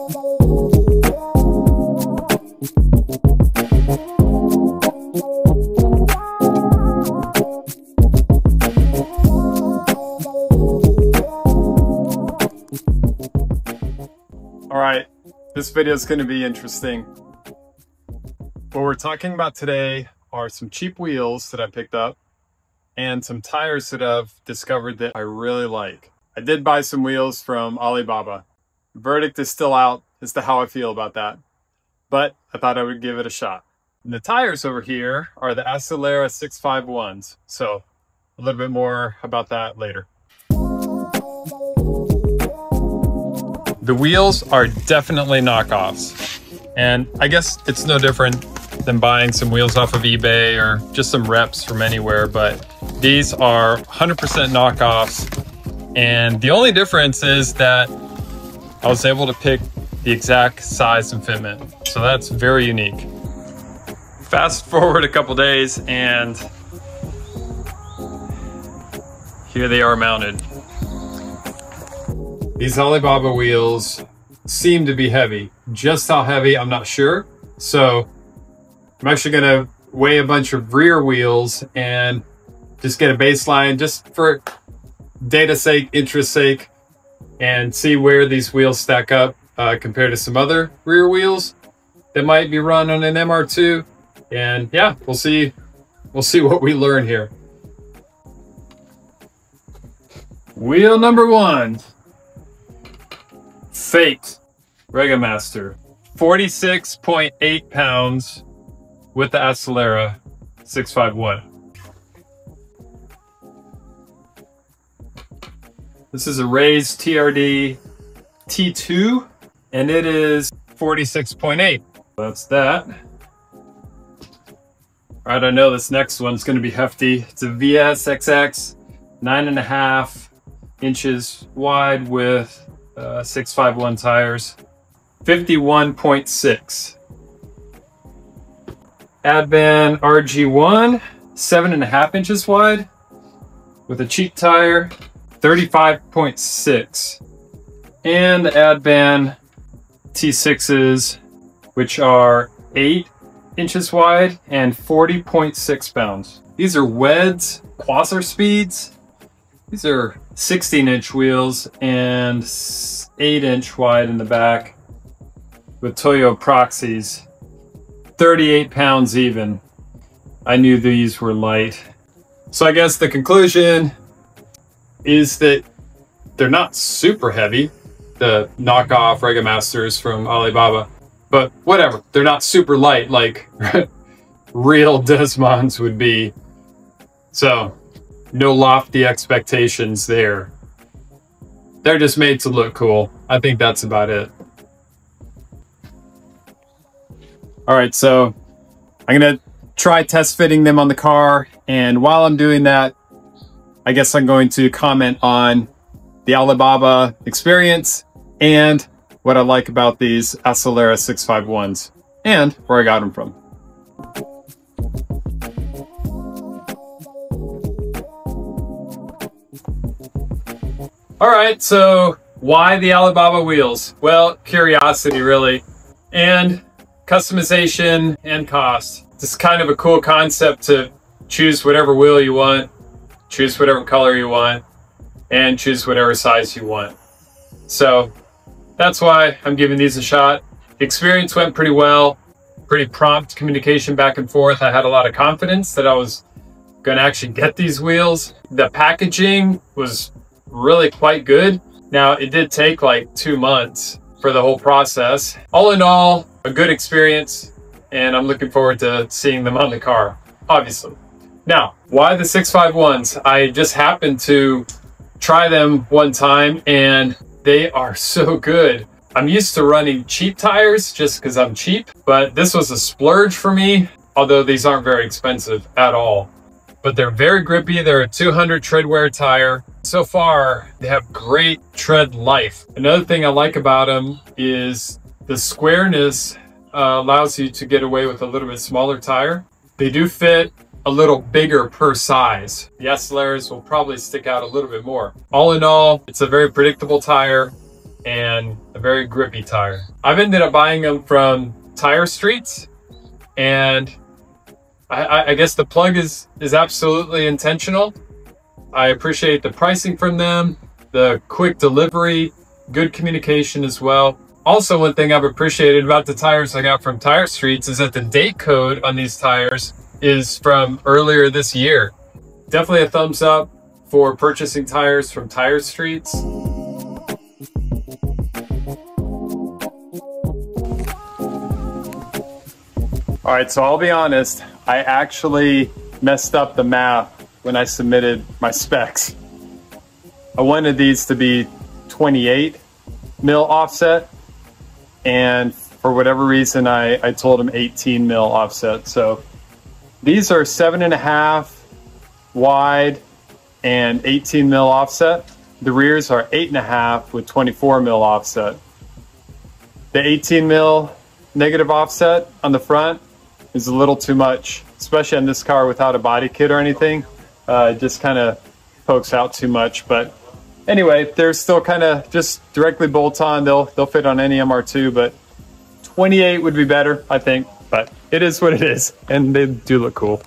All right, this video is going to be interesting. What we're talking about today are some cheap wheels that I picked up and some tires that I've discovered that I really like. I did buy some wheels from Alibaba. Verdict is still out as to how I feel about that, but I thought I would give it a shot. And the tires over here are the Acelera 651s, so a little bit more about that later. The wheels are definitely knockoffs, and I guess it's no different than buying some wheels off of eBay or just some reps from anywhere, but these are 100% knockoffs, and the only difference is that I was able to pick the exact size and fitment, so that's very unique. Fast forward a couple days and here they are mounted. These Alibaba wheels seem to be heavy. Just how heavy, I'm not sure. So I'm actually gonna weigh a bunch of rear wheels and just get a baseline just for data's sake, interest sake, and see where these wheels stack up compared to some other rear wheels that might be run on an MR2. And yeah, we'll see what we learn here. Wheel number one. Fate Regamaster, 46.8 pounds with the Acelera 651. This is a raised TRD T2 and it is 46.8. That's that. All right, I know this next one's going to be hefty. It's a VSXX, 9.5 inches wide with 651 tires, 51.6. Advan RG1, 7.5 inches wide with a cheap tire, 35.6. And the Advan T6s, which are 8 inches wide and 40.6 pounds. These are Weds Quasar speeds. These are 16-inch wheels and 8-inch wide in the back with Toyo proxies. 38 pounds even. I knew these were light. So I guess the conclusion is that they're not super heavy, the knockoff Regamasters from Alibaba, but whatever. They're not super light like real Desmonds would be. So no lofty expectations there. They're just made to look cool. I think that's about it. All right, so I'm gonna try test fitting them on the car. And while I'm doing that, I guess I'm going to comment on the Alibaba experience and what I like about these Acelera 651s and where I got them from. All right, so why the Alibaba wheels? Well, curiosity really, and customization and cost. It's kind of a cool concept to choose whatever wheel you want, choose whatever color you want, and choose whatever size you want. So that's why I'm giving these a shot. The experience went pretty well, pretty prompt communication back and forth. I had a lot of confidence that I was gonna actually get these wheels. The packaging was really quite good. Now, it did take like 2 months for the whole process. All in all, a good experience, and I'm looking forward to seeing them on the car, obviously. Now, why the 651s? I just happened to try them one time and they are so good. I'm used to running cheap tires just because I'm cheap, but this was a splurge for me, although these aren't very expensive at all. But they're very grippy. They're a 200 tread wear tire. So far, they have great tread life. Another thing I like about them is the squareness allows you to get away with a little bit smaller tire. They do fit a little bigger per size. The Aceleras will probably stick out a little bit more. All in all, it's a very predictable tire. and a very grippy tire. I've ended up buying them from Tire Streets, and I guess the plug is absolutely intentional. I appreciate the pricing from them, the quick delivery, good communication as well. Also, one thing I've appreciated about the tires I got from Tire Streets is that the date code on these tires is from earlier this year. Definitely a thumbs up for purchasing tires from Tire Streets. All right, so I'll be honest, I actually messed up the math when I submitted my specs. I wanted these to be 28 mil offset, and for whatever reason, I told them 18 mil offset. So these are 7.5 wide and 18 mil offset. The rears are 8.5 with 24 mil offset. The 18 mil negative offset on the front is a little too much, especially on this car without a body kit or anything. It just kind of pokes out too much. But anyway, they're still kind of just directly bolt on. They'll fit on any MR2, but 28 would be better, I think. But it is what it is, and they do look cool.